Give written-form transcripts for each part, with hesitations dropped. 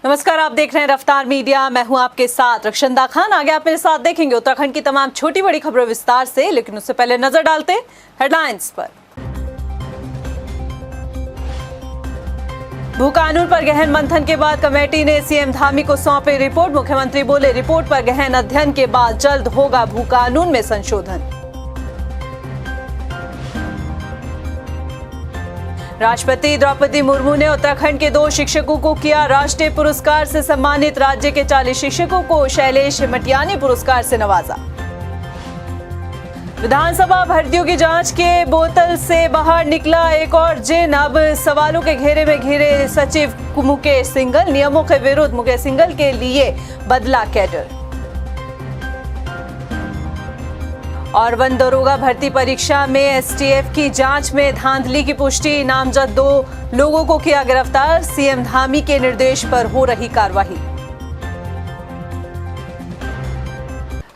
नमस्कार, आप देख रहे हैं रफ्तार मीडिया। मैं हूं आपके साथ रक्षंदा खान। आगे आप मेरे साथ देखेंगे उत्तराखंड की तमाम छोटी बड़ी खबरें विस्तार से, लेकिन उससे पहले नजर डालते हैं हेडलाइंस पर। भू कानून पर गहन मंथन के बाद कमेटी ने सीएम धामी को सौंपी रिपोर्ट। मुख्यमंत्री बोले, रिपोर्ट पर गहन अध्ययन के बाद जल्द होगा भू कानून में संशोधन। राष्ट्रपति द्रौपदी मुर्मू ने उत्तराखंड के 2 शिक्षकों को किया राष्ट्रीय पुरस्कार से सम्मानित। राज्य के 40 शिक्षकों को शैलेश मटियानी पुरस्कार से नवाजा। विधानसभा भर्तियों की जांच के बोतल से बाहर निकला एक और जिन। अब सवालों के घेरे में घिरे सचिव मुकेश सिंघल। नियमों के विरुद्ध मुकेश सिंघल के लिए बदला कैडर। और वन दरोगा भर्ती परीक्षा में एसटीएफ की जांच में धांधली की पुष्टि। नामजद 2 लोगों को किया गिरफ्तार। सीएम धामी के निर्देश पर हो रही कार्रवाई।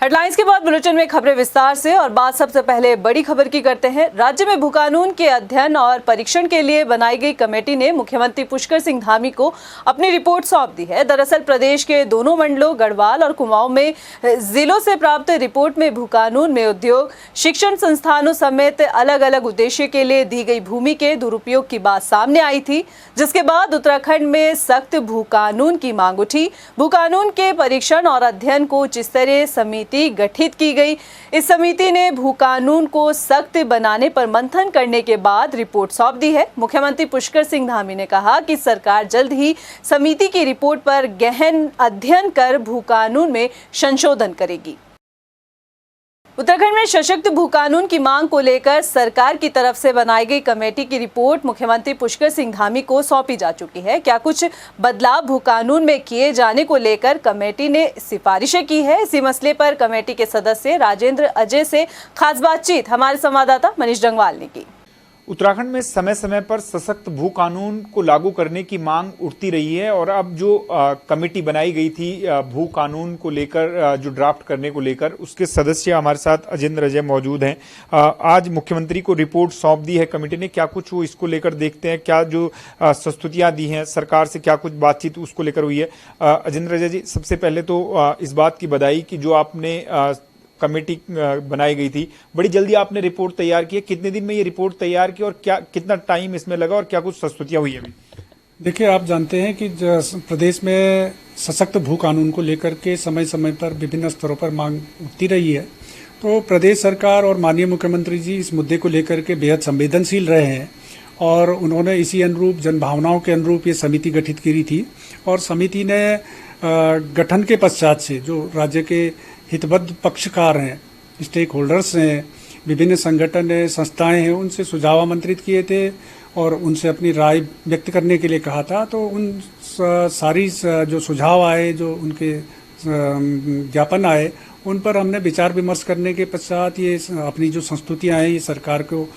हेडलाइंस के बाद बुलेटिन में खबरें विस्तार से। और बात सबसे पहले बड़ी खबर की करते हैं। राज्य में भू कानून के अध्ययन और परीक्षण के लिए बनाई गई कमेटी ने मुख्यमंत्री पुष्कर सिंह धामी को अपनी रिपोर्ट सौंप दी है। दरअसल प्रदेश के दोनों मंडलों गढ़वाल और कुमाऊं में जिलों से प्राप्त रिपोर्ट में भू कानून में उद्योग, शिक्षण संस्थानों समेत अलग अलग उद्देश्य के लिए दी गई भूमि के दुरुपयोग की बात सामने आई थी, जिसके बाद उत्तराखंड में सख्त भू कानून की मांग उठी। भू कानून के परीक्षण और अध्ययन को जिस तरह समिति गठित की गई, इस समिति ने भू कानून को सख्त बनाने पर मंथन करने के बाद रिपोर्ट सौंप दी है। मुख्यमंत्री पुष्कर सिंह धामी ने कहा कि सरकार जल्द ही समिति की रिपोर्ट पर गहन अध्ययन कर भू कानून में संशोधन करेगी। उत्तराखंड में सशक्त भू कानून की मांग को लेकर सरकार की तरफ से बनाई गई कमेटी की रिपोर्ट मुख्यमंत्री पुष्कर सिंह धामी को सौंपी जा चुकी है। क्या कुछ बदलाव भू कानून में किए जाने को लेकर कमेटी ने सिफारिशें की है। इसी मसले पर कमेटी के सदस्य राजेंद्र अजय से खास बातचीत हमारे संवाददाता मनीष डंगवाल ने की। उत्तराखंड में समय समय पर सशक्त भू कानून को लागू करने की मांग उठती रही है और अब जो कमेटी बनाई गई थी भू कानून को लेकर, जो ड्राफ्ट करने को लेकर, उसके सदस्य हमारे साथ राजेंद्र अजय मौजूद हैं। आज मुख्यमंत्री को रिपोर्ट सौंप दी है कमेटी ने, क्या कुछ वो इसको लेकर देखते हैं, क्या जो प्रस्तुतियां दी हैं सरकार से, क्या कुछ बातचीत उसको लेकर हुई है। राजेंद्र अजय जी, सबसे पहले तो इस बात की बधाई कि जो आपने कमेटी बनाई गई थी, बड़ी जल्दी आपने रिपोर्ट तैयार की है। कितने दिन में ये रिपोर्ट तैयार की और क्या कितना टाइम इसमें लगा और क्या कुछ प्रस्तुतियां हुई अभी? देखिए, आप जानते हैं कि प्रदेश में सशक्त भू कानून को लेकर के समय समय पर विभिन्न स्तरों पर मांग उठती रही है। तो प्रदेश सरकार और माननीय मुख्यमंत्री जी इस मुद्दे को लेकर के बेहद संवेदनशील रहे हैं और उन्होंने इसी अनुरूप, जनभावनाओं के अनुरूप ये समिति गठित की थी। और समिति ने गठन के पश्चात से जो राज्य के हितबद्ध पक्षकार हैं, स्टेक होल्डर्स हैं, विभिन्न संगठन हैं, संस्थाएं हैं, उनसे सुझाव आमंत्रित किए थे और उनसे अपनी राय व्यक्त करने के लिए कहा था। तो उन सारी जो सुझाव आए, जो उनके ज्ञापन आए, उन पर हमने विचार विमर्श करने के पश्चात ये अपनी जो संस्तुतियाँ हैं ये सरकार को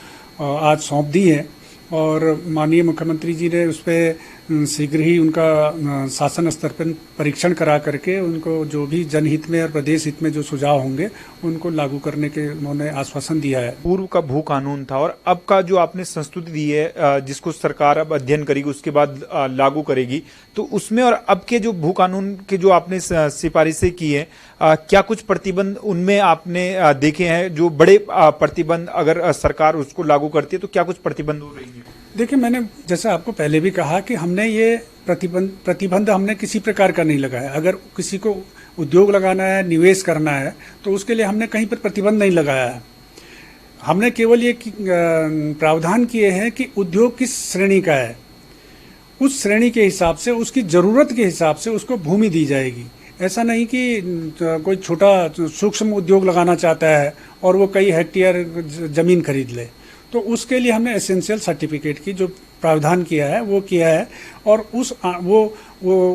आज सौंप दी है और माननीय मुख्यमंत्री जी ने उस पर शीघ्र ही उनका शासन स्तर पर परीक्षण करा करके उनको जो भी जनहित में और प्रदेश हित में जो सुझाव होंगे उनको लागू करने के उन्होंने आश्वासन दिया है। पूर्व का भू कानून था और अब का जो आपने संस्तुति दी है, जिसको सरकार अब अध्ययन करेगी, उसके बाद लागू करेगी, तो उसमें और अब के जो भू कानून के जो आपने सिफारिशें की है, क्या कुछ प्रतिबंध उनमें आपने देखे हैं? जो बड़े प्रतिबंध अगर सरकार उसको लागू करती है तो क्या कुछ प्रतिबंध हो रही है? देखिए, मैंने जैसे आपको पहले भी कहा कि हमने ये प्रतिबंध हमने किसी प्रकार का नहीं लगाया। अगर किसी को उद्योग लगाना है, निवेश करना है, तो उसके लिए हमने कहीं पर प्रतिबंध नहीं लगाया है। हमने केवल ये प्रावधान किए हैं कि उद्योग किस श्रेणी का है, उस श्रेणी के हिसाब से, उसकी ज़रूरत के हिसाब से उसको भूमि दी जाएगी। ऐसा नहीं कि कोई छोटा सूक्ष्म उद्योग लगाना चाहता है और वो कई हेक्टेयर ज़मीन खरीद ले, तो उसके लिए हमने एसेंशियल सर्टिफिकेट की जो प्रावधान किया है वो किया है। और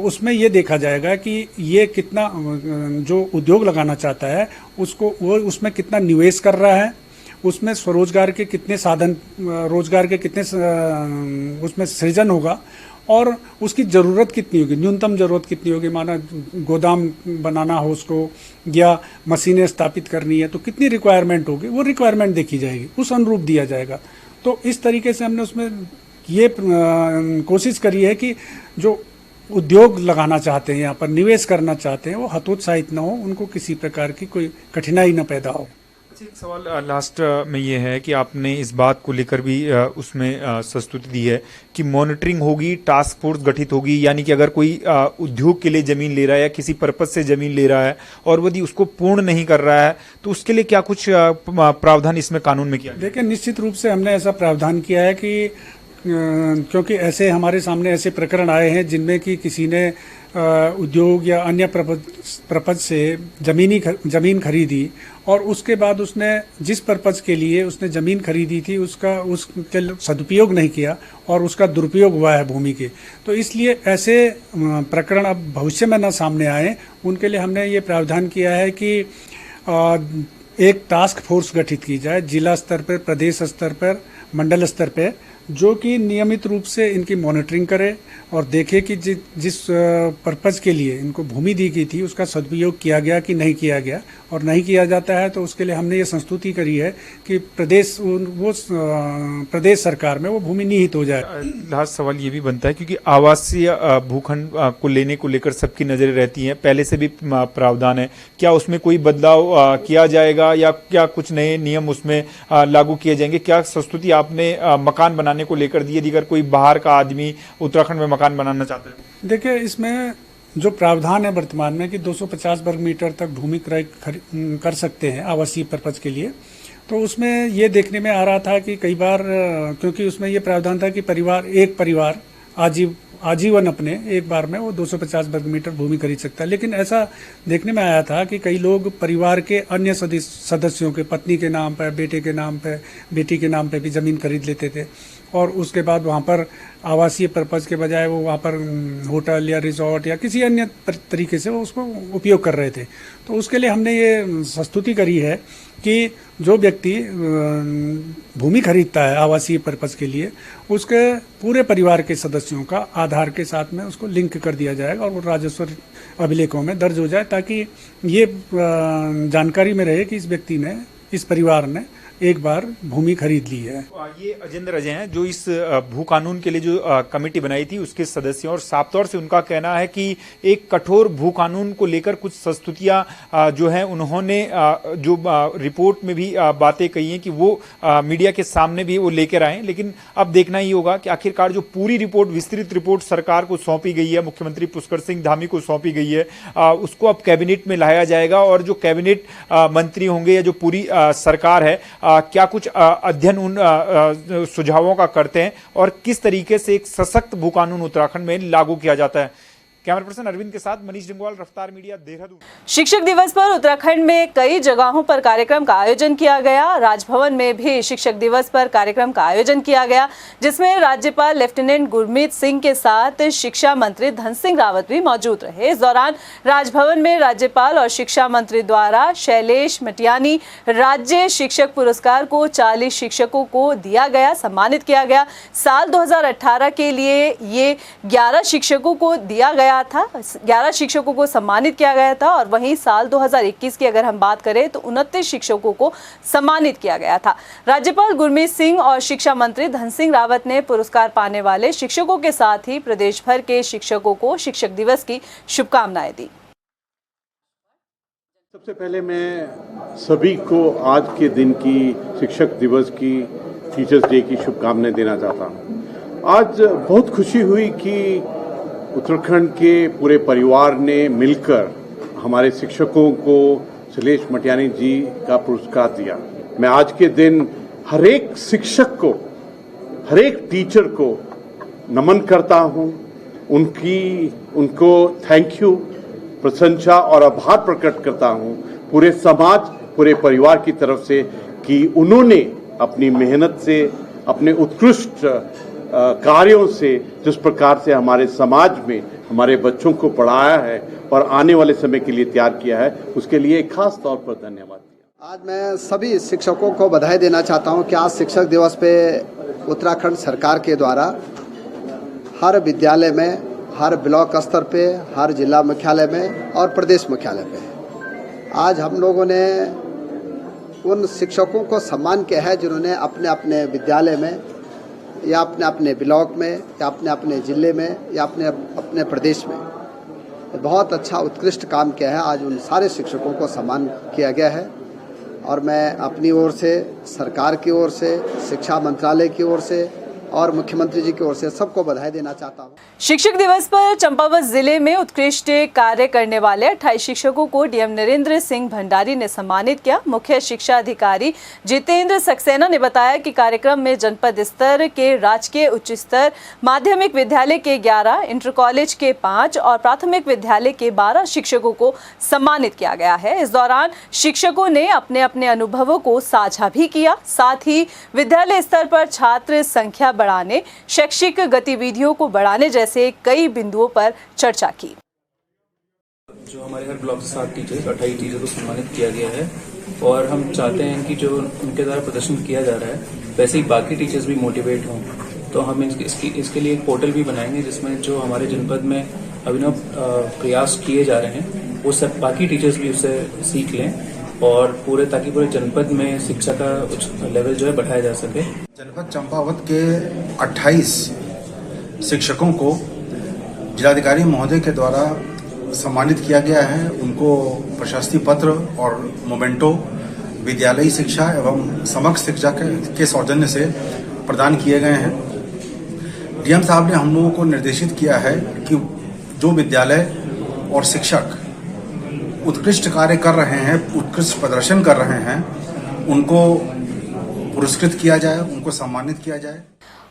उसमें ये देखा जाएगा कि ये कितना, जो उद्योग लगाना चाहता है उसको, वो उसमें कितना निवेश कर रहा है, उसमें स्वरोजगार के कितने साधन, रोजगार के कितने उसमें सृजन होगा और उसकी ज़रूरत कितनी होगी, न्यूनतम ज़रूरत कितनी होगी। माना गोदाम बनाना हो उसको या मशीनें स्थापित करनी है तो कितनी रिक्वायरमेंट होगी, वो रिक्वायरमेंट देखी जाएगी, उस अनुरूप दिया जाएगा। तो इस तरीके से हमने उसमें ये कोशिश करी है कि जो उद्योग लगाना चाहते हैं, यहाँ पर निवेश करना चाहते हैं, वो हतोत्साहित न हो, उनको किसी प्रकार की कोई कठिनाई न पैदा हो। एक सवाल लास्ट में ये है कि आपने इस बात को लेकर भी उसमें संस्तुति दी है कि मॉनिटरिंग होगी, टास्क फोर्स गठित होगी, यानी कि अगर कोई उद्योग के लिए जमीन ले रहा है या किसी पर्पज से जमीन ले रहा है और यदि उसको पूर्ण नहीं कर रहा है तो उसके लिए क्या कुछ प्रावधान इसमें कानून में किया है? देखिए, निश्चित रूप से हमने ऐसा प्रावधान किया है कि क्योंकि ऐसे हमारे सामने ऐसे प्रकरण आए हैं जिनमें कि किसी ने उद्योग या अन्य पर्पज से जमीन खरीदी और उसके बाद उसने जिस पर्पज के लिए उसने जमीन खरीदी थी उसका सदुपयोग नहीं किया और उसका दुरुपयोग हुआ है भूमि के। तो इसलिए ऐसे प्रकरण अब भविष्य में न सामने आए, उनके लिए हमने ये प्रावधान किया है कि एक टास्क फोर्स गठित की जाए जिला स्तर पर, प्रदेश स्तर पर, मंडल स्तर पर, जो कि नियमित रूप से इनकी मॉनिटरिंग करे और देखे कि जिस पर्पज़ के लिए इनको भूमि दी गई थी उसका सदुपयोग किया गया कि नहीं किया गया, और नहीं किया जाता है तो उसके लिए हमने ये संस्तुति करी है कि प्रदेश सरकार में वो भूमि निहित हो जाए। लास्ट सवाल ये भी बनता है क्योंकि आवासीय भूखंड को लेने को लेकर सबकी नजरें रहती हैं, पहले से भी प्रावधान है, क्या उसमें कोई बदलाव किया जाएगा या क्या कुछ नए नियम उसमें लागू किए जाएंगे? क्या संस्तुति आपने मकान बनाने को लेकर दी है, अगर कोई बाहर का आदमी उत्तराखंड में मकान बनाना चाहता है? देखिए, इसमें जो प्रावधान है वर्तमान में कि 250 वर्ग मीटर तक भूमि क्रय कर सकते हैं आवासीय पर्पज के लिए, तो उसमें ये देखने में आ रहा था कि कई बार, क्योंकि उसमें ये प्रावधान था कि एक परिवार आजीवन अपने एक बार में वो 250 वर्ग मीटर भूमि खरीद सकता है, लेकिन ऐसा देखने में आया था कि कई लोग परिवार के अन्य सदस्यों के, पत्नी के नाम पर, बेटे के नाम पर, बेटी के नाम पर भी जमीन खरीद लेते थे और उसके बाद वहाँ पर आवासीय पर्पज के बजाय वो वहाँ पर होटल या रिजॉर्ट या किसी अन्य तरीके से वो उसको उपयोग कर रहे थे। तो उसके लिए हमने ये संस्तुति करी है कि जो व्यक्ति भूमि खरीदता है आवासीय पर्पज के लिए, उसके पूरे परिवार के सदस्यों का आधार के साथ में उसको लिंक कर दिया जाएगा और वो राजस्व अभिलेखों में दर्ज हो जाए, ताकि ये जानकारी में रहे कि इस व्यक्ति ने, इस परिवार ने एक बार भूमि खरीद ली है। ये अजेंद्र अजय हैं जो इस भू कानून के लिए जो कमेटी बनाई थी उसके सदस्य, और साफ तौर से उनका कहना है कि एक कठोर भू कानून को लेकर कुछ संस्तुतियां जो हैं उन्होंने जो रिपोर्ट में भी बातें कही हैं कि वो मीडिया के सामने भी वो लेकर आए, लेकिन अब देखना ही होगा कि आखिरकार जो पूरी रिपोर्ट, विस्तृत रिपोर्ट सरकार को सौंपी गई है, मुख्यमंत्री पुष्कर सिंह धामी को सौंपी गई है, उसको अब कैबिनेट में लाया जाएगा और जो कैबिनेट मंत्री होंगे या जो पूरी सरकार है क्या कुछ अध्ययन उन सुझावों का करते हैं और किस तरीके से एक सशक्त भू कानून उत्तराखंड में लागू किया जाता है। कैमरा पर्सन अरविंद के साथ मनीष जंगवाल, रफ्तार मीडिया, देहरादून। शिक्षक दिवस पर उत्तराखंड में कई जगहों पर कार्यक्रम का आयोजन किया गया। राजभवन में भी शिक्षक दिवस पर कार्यक्रम का आयोजन किया गया, जिसमें राज्यपाल लेफ्टिनेंट गुरमीत सिंह के साथ शिक्षा मंत्री धन सिंह रावत भी मौजूद रहे। इस दौरान राजभवन में राज्यपाल और शिक्षा मंत्री द्वारा शैलेश मटियानी राज्य शिक्षक पुरस्कार को 40 शिक्षकों को दिया गया, सम्मानित किया गया। साल 2018 के लिए ये 11 शिक्षकों को दिया गया था, 11 शिक्षकों को सम्मानित किया गया था, और वहीं साल 2021 की अगर हम बात करें तो 29 शिक्षकों को सम्मानित किया गया था। राज्यपाल गुरमीत सिंह और शिक्षा मंत्री धन सिंह रावत ने पुरस्कार पाने वाले शिक्षकों के साथ ही प्रदेश भर के शिक्षकों को शिक्षक दिवस की शुभकामनाएं दी। सबसे पहले मैं सभी को आज के दिन की, शिक्षक दिवस की, टीचर्स डे की शुभकामनाएं देना चाहता हूं। आज बहुत खुशी हुई कि उत्तराखंड के पूरे परिवार ने मिलकर हमारे शिक्षकों को शैलेश मटियानी जी का पुरस्कार दिया। मैं आज के दिन हर एक शिक्षक को, हर एक टीचर को नमन करता हूं, उनको थैंक यू, प्रशंसा और आभार प्रकट करता हूं पूरे समाज, पूरे परिवार की तरफ से कि उन्होंने अपनी मेहनत से, अपने उत्कृष्ट कार्यों से जिस प्रकार से हमारे समाज में हमारे बच्चों को पढ़ाया है और आने वाले समय के लिए तैयार किया है, उसके लिए खास तौर पर धन्यवाद। आज मैं सभी शिक्षकों को बधाई देना चाहता हूं कि आज शिक्षक दिवस पे उत्तराखंड सरकार के द्वारा हर विद्यालय में, हर ब्लॉक स्तर पे, हर जिला मुख्यालय में और प्रदेश मुख्यालय पे आज हम लोगों ने उन शिक्षकों को सम्मान किया है जिन्होंने अपने अपने विद्यालय में या अपने अपने ब्लॉक में या अपने अपने ज़िले में या अपने अपने प्रदेश में बहुत अच्छा उत्कृष्ट काम किया है। आज उन सारे शिक्षकों को सम्मान किया गया है और मैं अपनी ओर से, सरकार की ओर से, शिक्षा मंत्रालय की ओर से और मुख्यमंत्री जी की ओर से सबको बधाई देना चाहता हूँ। शिक्षक दिवस पर चंपावत जिले में उत्कृष्ट कार्य करने वाले 28 शिक्षकों को डीएम नरेंद्र सिंह भंडारी ने सम्मानित किया। मुख्य शिक्षा अधिकारी जितेंद्र सक्सेना ने बताया कि कार्यक्रम में जनपद स्तर के राजकीय उच्च स्तर माध्यमिक विद्यालय के 11, इंटर कॉलेज के 5 और प्राथमिक विद्यालय के 12 शिक्षकों को सम्मानित किया गया है। इस दौरान शिक्षकों ने अपने अपने अनुभवों को साझा भी किया। साथ ही विद्यालय स्तर पर छात्र संख्या बढ़ाने, शैक्षिक गतिविधियों को बढ़ाने जैसे कई बिंदुओं पर चर्चा की। जो हमारे हर ब्लॉक से 7 टीचर्स 28 टीचर को सम्मानित किया गया है और हम चाहते हैं कि जो उनके द्वारा प्रदर्शन किया जा रहा है वैसे ही बाकी टीचर्स भी मोटिवेट हों। तो हम इसके लिए एक पोर्टल भी बनाएंगे जिसमें जो हमारे जनपद में अभिनव प्रयास किए जा रहे हैं वो सब बाकी टीचर्स भी उससे सीख लें और ताकि पूरे जनपद में शिक्षा का उच्च लेवल जो है बढ़ाया जा सके। जनपद चंपावत के 28 शिक्षकों को जिलाधिकारी महोदय के द्वारा सम्मानित किया गया है। उनको प्रशस्ति पत्र और मोमेंटो विद्यालयी शिक्षा एवं समग्र शिक्षा के सौजन्य से प्रदान किए गए हैं। डीएम साहब ने हम लोगों को निर्देशित किया है कि जो विद्यालय और शिक्षक उत्कृष्ट कार्य कर रहे हैं, उत्कृष्ट प्रदर्शन कर रहे हैं, उनको पुरस्कृत किया जाए, उनको सम्मानित किया जाए।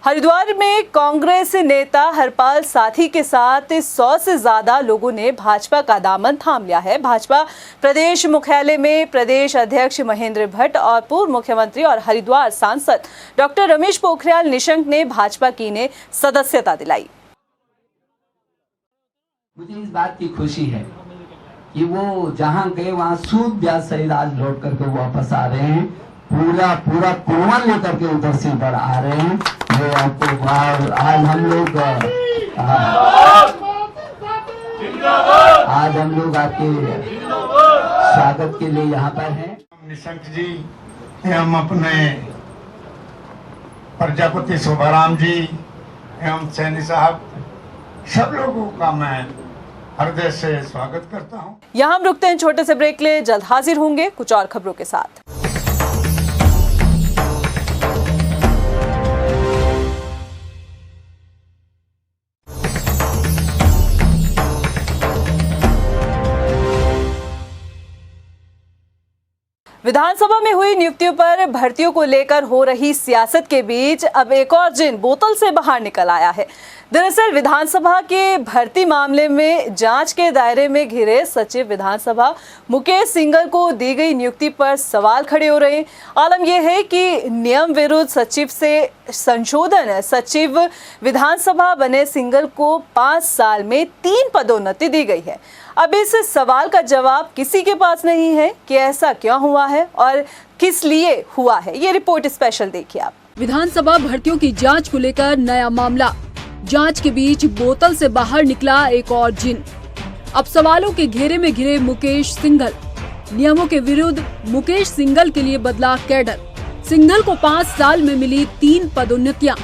हरिद्वार में कांग्रेस नेता हरपाल साथी के साथ 100 से ज्यादा लोगों ने भाजपा का दामन थाम लिया है। भाजपा प्रदेश मुख्यालय में प्रदेश अध्यक्ष महेंद्र भट्ट और पूर्व मुख्यमंत्री और हरिद्वार सांसद डॉक्टर रमेश पोखरियाल निशंक ने भाजपा की ने सदस्यता दिलाई। मुझे इस बात की खुशी है कि वो जहां गए वहां सूद ब्याज सहित आज लौट करके वापस आ रहे हैं। पूरा कुआं लेकर के उधर से इधर आ रहे हैं। ये आपको आज हम लोग आपके स्वागत के लिए यहाँ पर हैं। निशंक जी एवं अपने प्रजापति शोभाराम जी एवं सैनी साहब सब लोगों का मैं हृदय से स्वागत करता हूँ। यहाँ हम रुकते हैं छोटे से ब्रेक ले, जल्द हाजिर होंगे कुछ और खबरों के साथ। विधानसभा में हुई नियुक्तियों पर भर्तियों को लेकर हो रही सियासत के बीच अब एक और जिन बोतल से बाहर निकल आया है। दरअसल विधानसभा के भर्ती मामले में जांच के दायरे में घिरे सचिव विधानसभा मुकेश सिंघल को दी गई नियुक्ति पर सवाल खड़े हो रहे हैं। आलम यह है कि नियम विरुद्ध सचिव से संशोधन सचिव विधानसभा बने सिंघल को 5 साल में 3 पदोन्नति दी गई है। अब इस सवाल का जवाब किसी के पास नहीं है कि ऐसा क्यों हुआ है और किस लिए हुआ है। ये रिपोर्ट स्पेशल देखिए आप। विधानसभा भर्तियों की जांच को लेकर नया मामला। जांच के बीच बोतल से बाहर निकला एक और जिन। अब सवालों के घेरे में घिरे मुकेश सिंघल। नियमों के विरुद्ध मुकेश सिंघल के लिए बदला कैडर। सिंघल को 5 साल में मिली 3 पदोन्नतियां।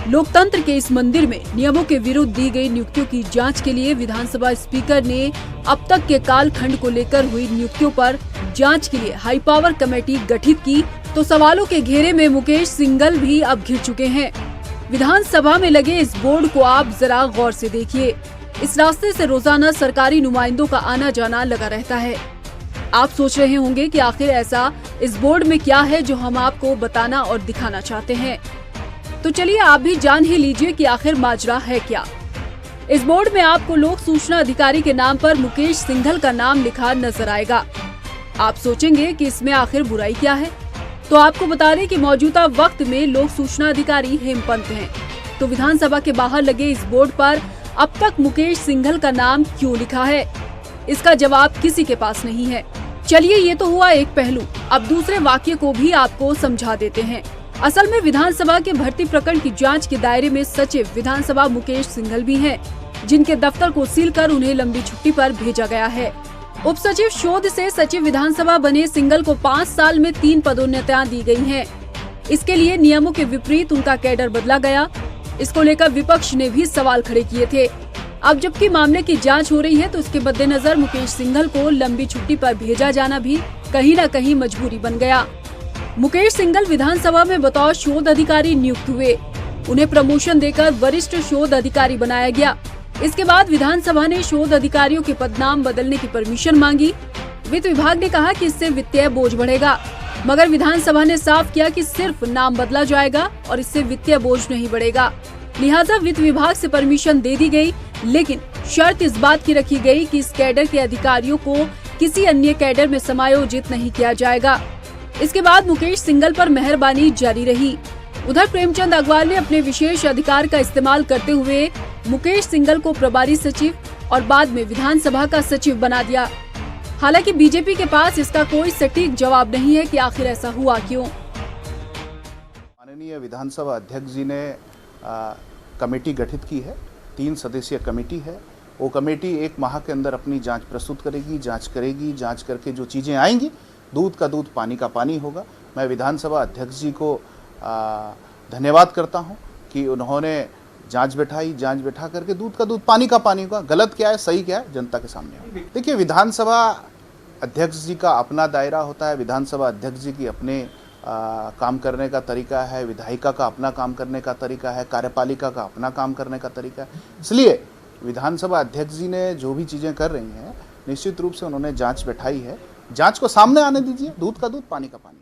लोकतंत्र के इस मंदिर में नियमों के विरुद्ध दी गई नियुक्तियों की जांच के लिए विधानसभा स्पीकर ने अब तक के कालखंड को लेकर हुई नियुक्तियों पर जांच के लिए हाई पावर कमेटी गठित की, तो सवालों के घेरे में मुकेश सिंघल भी अब घिर चुके हैं। विधानसभा में लगे इस बोर्ड को आप जरा गौर से देखिए। इस रास्ते से रोजाना सरकारी नुमाइंदों का आना जाना लगा रहता है। आप सोच रहे होंगे कि आखिर ऐसा इस बोर्ड में क्या है जो हम आपको बताना और दिखाना चाहते हैं। तो चलिए आप भी जान ही लीजिए कि आखिर माजरा है क्या। इस बोर्ड में आपको लोक सूचना अधिकारी के नाम पर मुकेश सिंघल का नाम लिखा नजर आएगा। आप सोचेंगे कि इसमें आखिर बुराई क्या है, तो आपको बता दें कि मौजूदा वक्त में लोक सूचना अधिकारी हेमपंत हैं। तो विधानसभा के बाहर लगे इस बोर्ड पर अब तक मुकेश सिंघल का नाम क्यों लिखा है, इसका जवाब किसी के पास नहीं है। चलिए ये तो हुआ एक पहलू, अब दूसरे वाक्य को भी आपको समझा देते हैं। असल में विधानसभा के भर्ती प्रकरण की जांच के दायरे में सचिव विधानसभा मुकेश सिंघल भी हैं, जिनके दफ्तर को सील कर उन्हें लंबी छुट्टी पर भेजा गया है। उप सचिव शोध से सचिव विधानसभा बने सिंघल को 5 साल में 3 पदोन्नतियां दी गई हैं। इसके लिए नियमों के विपरीत उनका कैडर बदला गया। इसको लेकर विपक्ष ने भी सवाल खड़े किए थे। अब जबकि मामले की जांच हो रही है तो उसके मद्देनजर मुकेश सिंघल को लंबी छुट्टी पर भेजा जाना भी कहीं न कहीं मजबूरी बन गया। मुकेश सिंघल विधानसभा में बतौर शोध अधिकारी नियुक्त हुए। उन्हें प्रमोशन देकर वरिष्ठ शोध अधिकारी बनाया गया। इसके बाद विधानसभा ने शोध अधिकारियों के पदनाम बदलने की परमिशन मांगी। वित्त विभाग ने कहा कि इससे वित्तीय बोझ बढ़ेगा, मगर विधानसभा ने साफ किया कि सिर्फ नाम बदला जाएगा और इससे वित्तीय बोझ नहीं बढ़ेगा। लिहाजा वित्त विभाग से परमिशन दे दी गई, लेकिन शर्त इस बात की रखी गई कि इस कैडर के अधिकारियों को किसी अन्य कैडर में समायोजित नहीं किया जाएगा। इसके बाद मुकेश सिंघल पर मेहरबानी जारी रही। उधर प्रेमचंद अग्रवाल ने अपने विशेष अधिकार का इस्तेमाल करते हुए मुकेश सिंघल को प्रभारी सचिव और बाद में विधानसभा का सचिव बना दिया। हालांकि बीजेपी के पास इसका कोई सटीक जवाब नहीं है कि आखिर ऐसा हुआ क्यों। माननीय विधानसभा अध्यक्ष जी ने कमेटी गठित की है, 3 सदस्यीय कमेटी है। वो कमेटी 1 माह के अंदर अपनी जांच प्रस्तुत करेगी, जांच करके जो चीज़ें आएंगी, दूध का दूध पानी का पानी होगा। मैं विधानसभा अध्यक्ष जी को धन्यवाद करता हूं कि उन्होंने जांच बैठा करके दूध का दूध पानी का पानी होगा। गलत क्या है, सही क्या है, जनता के सामने। देखिए, विधानसभा अध्यक्ष जी का अपना दायरा होता है, विधानसभा अध्यक्ष जी की अपने काम करने का तरीका है, विधायिका का अपना काम करने का तरीका है, कार्यपालिका का अपना काम करने का तरीका है। इसलिए विधानसभा अध्यक्ष जी ने जो भी चीज़ें कर रही हैं, निश्चित रूप से उन्होंने जांच बैठाई है। जांच को सामने आने दीजिए, दूध का दूध पानी का पानी।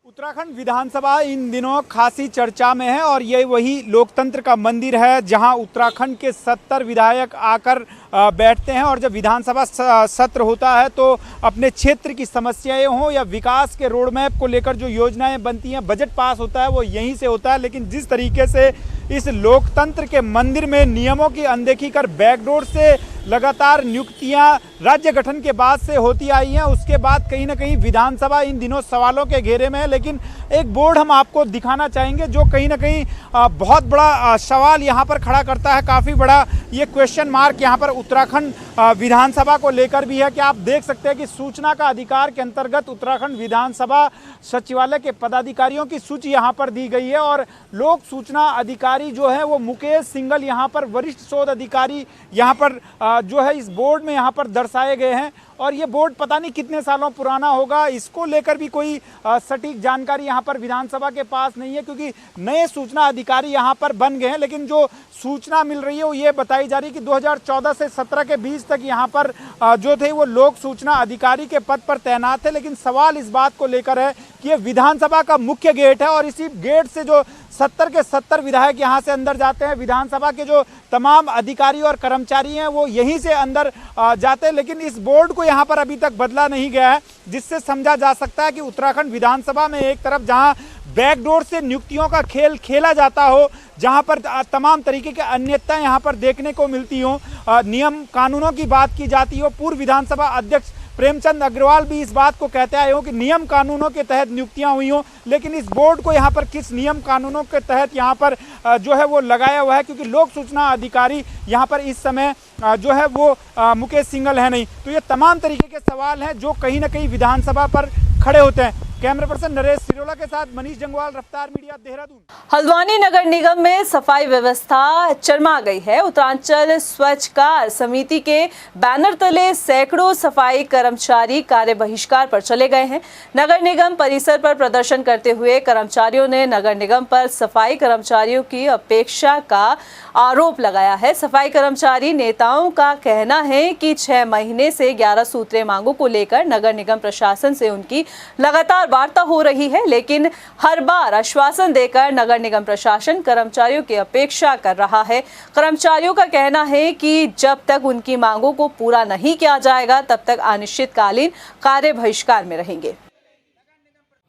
उत्तराखंड विधानसभा इन दिनों खासी चर्चा में है और ये वही लोकतंत्र का मंदिर है जहां उत्तराखंड के 70 विधायक आकर बैठते हैं और जब विधानसभा सत्र होता है तो अपने क्षेत्र की समस्याएं हों या विकास के रोड मैप को लेकर जो योजनाएं बनती हैं, बजट पास होता है, वो यहीं से होता है। लेकिन जिस तरीके से इस लोकतंत्र के मंदिर में नियमों की अनदेखी कर बैकडोर से लगातार नियुक्तियां राज्य गठन के बाद से होती आई हैं, उसके बाद कहीं ना कहीं विधानसभा इन दिनों सवालों के घेरे में है। लेकिन एक बोर्ड हम आपको दिखाना चाहेंगे जो कहीं ना कहीं बहुत बड़ा सवाल यहां पर खड़ा करता है। काफ़ी बड़ा ये क्वेश्चन मार्क यहां पर उत्तराखंड विधानसभा को लेकर भी है कि आप देख सकते हैं कि सूचना का अधिकार के अंतर्गत उत्तराखंड विधानसभा सचिवालय के पदाधिकारियों की सूची यहां पर दी गई है और लोक सूचना अधिकारी जो है वो मुकेश सिंघल यहां पर वरिष्ठ शोध अधिकारी यहां पर जो है इस बोर्ड में यहां पर दर्शाए गए हैं। और ये बोर्ड पता नहीं कितने सालों पुराना होगा, इसको लेकर भी कोई सटीक जानकारी यहाँ पर विधानसभा के पास नहीं है क्योंकि नए सूचना अधिकारी यहाँ पर बन गए हैं। लेकिन जो सूचना मिल रही है वो ये बताई जा रही है कि 2014 से 17 के बीच तक यहाँ पर जो थे वो लोक सूचना अधिकारी के पद पर तैनात थे। लेकिन सवाल इस बात को लेकर है कि ये विधानसभा का मुख्य गेट है और इसी गेट से जो 70 के 70 विधायक यहाँ से अंदर जाते हैं, विधानसभा के जो तमाम अधिकारी और कर्मचारी हैं वो यहीं से अंदर जाते हैं। लेकिन इस बोर्ड को यहाँ पर अभी तक बदला नहीं गया है, जिससे समझा जा सकता है कि उत्तराखंड विधानसभा में एक तरफ जहाँ बैकडोर से नियुक्तियों का खेल खेला जाता हो, जहां पर तमाम तरीके के अन्यताएं यहां पर देखने को मिलती हो, नियम कानूनों की बात की जाती हो। पूर्व विधानसभा अध्यक्ष प्रेमचंद अग्रवाल भी इस बात को कहते आए हो कि नियम कानूनों के तहत नियुक्तियां हुई हों, लेकिन इस बोर्ड को यहां पर किस नियम कानूनों के तहत यहां पर जो है वो लगाया हुआ है, क्योंकि लोक सूचना अधिकारी यहां पर इस समय जो है वो मुकेश सिंघल है नहीं। तो ये तमाम तरीके के सवाल हैं जो कहीं ना कहीं विधानसभा पर खड़े होते हैं। कैमरा पर्सन नरेश सिरोला के साथ मनीष जंगवाल, रफ्तार मीडिया, देहरादून। हल्द्वानी नगर निगम में सफाई व्यवस्था चरमा गई है। उत्तरांचल स्वच्छकार समिति के बैनर तले सैकड़ों सफाई कर्मचारी कार्य बहिष्कार पर चले गए हैं। नगर निगम परिसर पर प्रदर्शन करते हुए कर्मचारियों ने नगर निगम पर सफाई कर्मचारियों की अपेक्षा का आरोप लगाया है। सफाई कर्मचारी नेताओं का कहना है कि 6 महीने से 11 सूत्रीय मांगों को लेकर नगर निगम प्रशासन से उनकी लगातार वार्ता हो रही है, लेकिन हर बार आश्वासन देकर नगर निगम प्रशासन कर्मचारियों की अपेक्षा कर रहा है। कर्मचारियों का कहना है कि जब तक उनकी मांगों को पूरा नहीं किया जाएगा तब तक अनिश्चितकालीन कार्य बहिष्कार में रहेंगे।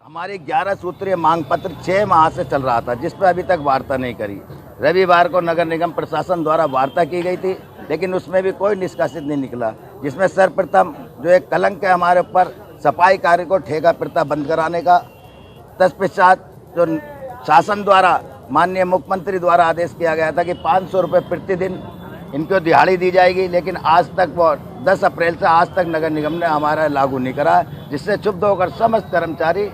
हमारे 11 सूत्रीय मांग पत्र 6 माह से चल रहा था, जिस पर अभी तक वार्ता नहीं करी। रविवार को नगर निगम प्रशासन द्वारा वार्ता की गई थी, लेकिन उसमें भी कोई निष्कासित नहीं निकला, जिसमें सर्वप्रथम जो एक कलंक है हमारे ऊपर सफाई कार्य को ठेका प्रथा बंद कराने का। तत्पश्चात जो शासन द्वारा माननीय मुख्यमंत्री द्वारा आदेश किया गया था कि 500 रुपये प्रतिदिन इनको दिहाड़ी दी जाएगी, लेकिन आज तक वो 10 अप्रैल से आज तक नगर निगम ने हमारा लागू नहीं करा, जिससे क्षुब्ध होकर समस्त कर्मचारी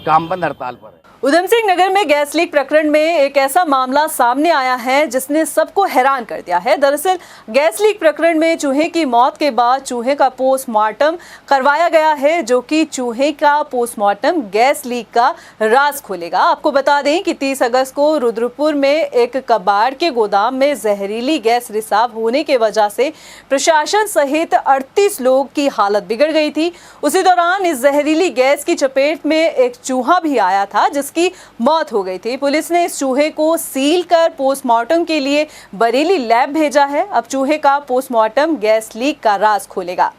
काम बंद, हड़ताल पर है। उधम सिंह नगर में गैस लीक प्रकरण में एक ऐसा मामला सामने आया है जिसने सबको हैरान कर दिया है। दरअसल गैस लीक प्रकरण में चूहे की मौत के बाद चूहे का पोस्टमार्टम करवाया गया है, जो कि चूहे का पोस्टमार्टम गैस लीक का राज खोलेगा। आपको बता दें कि 30 अगस्त को रुद्रपुर में एक कबाड़ के गोदाम में जहरीली गैस रिसाव होने की वजह से प्रशासन सहित 38 लोग की हालत बिगड़ गई थी। उसी दौरान इस जहरीली गैस की चपेट में एक चूहा भी आया था जिसकी मौत हो गई थी। पुलिस ने इस चूहे को सील कर पोस्टमार्टम के लिए बरेली लैब भेजा है। अब चूहे का पोस्टमार्टम गैस लीक का राज खोलेगा।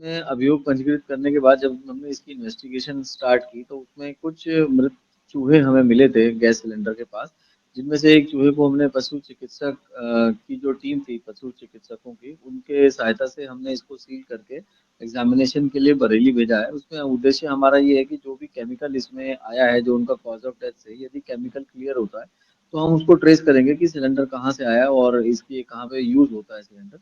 अभियोग पंजीकृत करने के बाद जब हमने इसकी इन्वेस्टिगेशन स्टार्ट की तो उसमें कुछ मृत चूहे हमें मिले थे गैस सिलेंडर के पास, जिनमें से एक चूहे को हमने पशु चिकित्सक की जो टीम थी पशु चिकित्सकों की, उनके सहायता से हमने इसको सील करके एग्जामिनेशन के लिए बरेली भेजा है। उसमें उद्देश्य हमारा ये है कि जो भी केमिकल इसमें आया है, जो उनका कॉज ऑफ डेथ से, यदि केमिकल क्लियर होता है तो हम उसको ट्रेस करेंगे कि सिलेंडर कहाँ से आया और इसकी कहाँ पे यूज होता है सिलेंडर,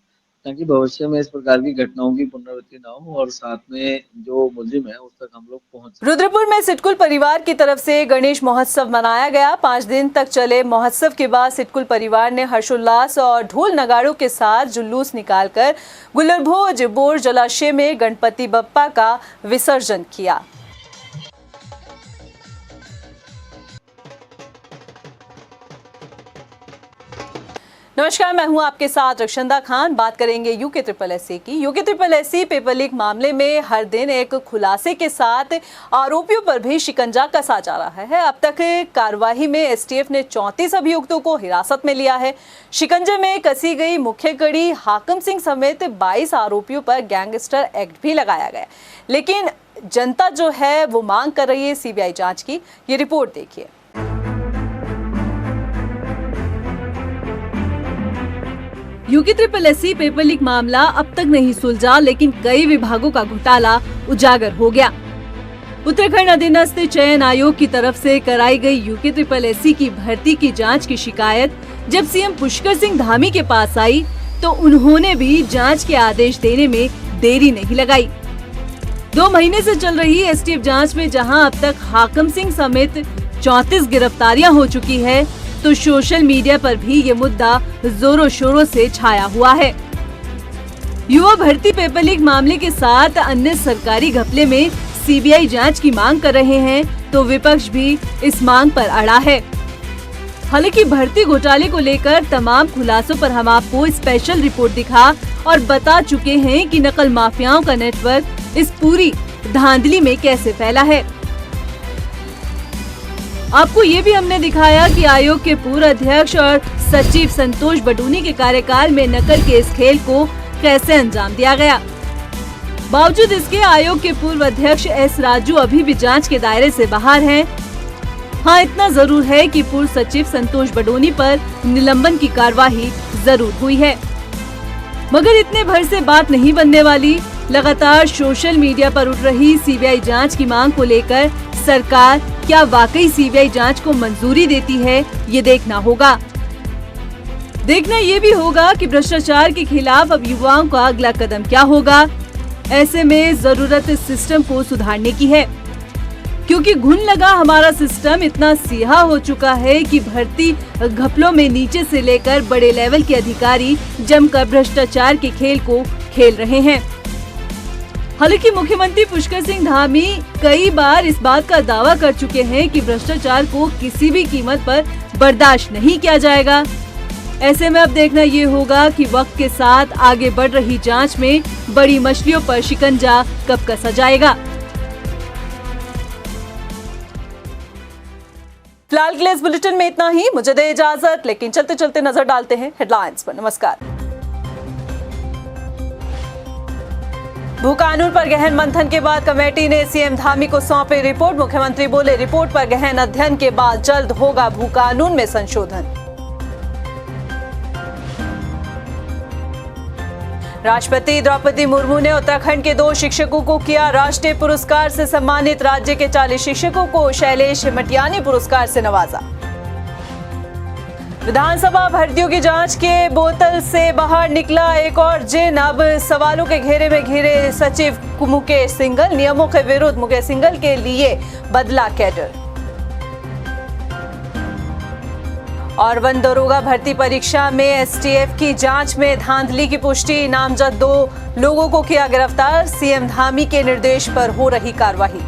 ताकि भविष्य में इस प्रकार की घटनाओं की पुनरावृत्ति ना हो और साथ में जो मुलजिम है उस तक हम लोग पहुंच सकें। रुद्रपुर में सिटकुल परिवार की तरफ से गणेश महोत्सव मनाया गया। 5 दिन तक चले महोत्सव के बाद सिटकुल परिवार ने हर्षोल्लास और ढोल नगाड़ों के साथ जुलूस निकालकर गुलरभोज बोर जलाशय में गणपति बप्पा का विसर्जन किया। नमस्कार, मैं हूं आपके साथ रक्षंदा खान। बात करेंगे UKSSC की। UKSSC पेपर लीक मामले में हर दिन एक खुलासे के साथ आरोपियों पर भी शिकंजा कसा जा रहा है। अब तक कार्रवाई में STF ने 34 अभियुक्तों को हिरासत में लिया है। शिकंजे में कसी गई मुख्य कड़ी हाकिम सिंह समेत 22 आरोपियों पर गैंगस्टर एक्ट भी लगाया गया। लेकिन जनता जो है वो मांग कर रही है CBI जांच की। ये रिपोर्ट देखिए। UKSSC पेपर लीक मामला अब तक नहीं सुलझा, लेकिन कई विभागों का घोटाला उजागर हो गया। उत्तराखंड अधीनस्थ चयन आयोग की तरफ से कराई गई UKSSC की भर्ती की जांच की शिकायत जब CM पुष्कर सिंह धामी के पास आई तो उन्होंने भी जांच के आदेश देने में देरी नहीं लगाई। 2 महीने से चल रही STF जांच में जहां अब तक हाकिम सिंह समेत 34 गिरफ्तारियां हो चुकी है, तो सोशल मीडिया पर भी ये मुद्दा जोरों शोरों से छाया हुआ है। युवा भर्ती पेपर लीक मामले के साथ अन्य सरकारी घपले में CBI जांच की मांग कर रहे हैं, तो विपक्ष भी इस मांग पर अड़ा है। हालांकि भर्ती घोटाले को लेकर तमाम खुलासों पर हम आपको स्पेशल रिपोर्ट दिखा और बता चुके हैं कि नकल माफियाओं का नेटवर्क इस पूरी धांधली में कैसे फैला है। आपको ये भी हमने दिखाया कि आयोग के पूर्व अध्यक्ष और सचिव संतोष बडूनी के कार्यकाल में नकल के इस खेल को कैसे अंजाम दिया गया। बावजूद इसके आयोग के पूर्व अध्यक्ष S राजू अभी भी जांच के दायरे से बाहर हैं। हाँ, इतना जरूर है कि पूर्व सचिव संतोष बडूनी पर निलंबन की कार्यवाही जरूर हुई है, मगर इतने भर से बात नहीं बनने वाली। लगातार सोशल मीडिया पर उठ रही CBI जांच की मांग को लेकर सरकार क्या वाकई CBI जांच को मंजूरी देती है, ये देखना होगा। देखना ये भी होगा कि भ्रष्टाचार के खिलाफ अब युवाओं का अगला कदम क्या होगा। ऐसे में जरूरत सिस्टम को सुधारने की है, क्योंकि घुन लगा हमारा सिस्टम इतना सियाह हो चुका है कि भर्ती घपलों में नीचे से लेकर बड़े लेवल के अधिकारी जमकर भ्रष्टाचार के खेल को खेल रहे हैं। हालांकि मुख्यमंत्री पुष्कर सिंह धामी कई बार इस बात का दावा कर चुके हैं कि भ्रष्टाचार को किसी भी कीमत पर बर्दाश्त नहीं किया जाएगा। ऐसे में अब देखना ये होगा कि वक्त के साथ आगे बढ़ रही जांच में बड़ी मछलियों पर शिकंजा कब कसा जाएगा। फिलहाल के लिए इस बुलेटिन में इतना ही। मुझे दे इजाजत, लेकिन चलते चलते नजर डालते हैं हेडलाइंस पर। नमस्कार। भू कानून पर गहन मंथन के बाद कमेटी ने CM धामी को सौंपी रिपोर्ट। मुख्यमंत्री बोले, रिपोर्ट पर गहन अध्ययन के बाद जल्द होगा भू कानून में संशोधन। राष्ट्रपति द्रौपदी मुर्मू ने उत्तराखंड के 2 शिक्षकों को किया राष्ट्रीय पुरस्कार से सम्मानित। राज्य के 40 शिक्षकों को शैलेश मटियानी पुरस्कार से नवाजा। विधानसभा भर्तियों की जांच के बोतल से बाहर निकला एक और जिन। अब सवालों के घेरे में घिरे सचिव मुकेश सिंघल, नियमों के विरुद्ध मुकेश सिंघल के लिए बदला कैडर। और वन दरोगा भर्ती परीक्षा में एसटीएफ की जांच में धांधली की पुष्टि, नामजद 2 लोगों को किया गिरफ्तार। सीएम धामी के निर्देश पर हो रही कार्रवाई।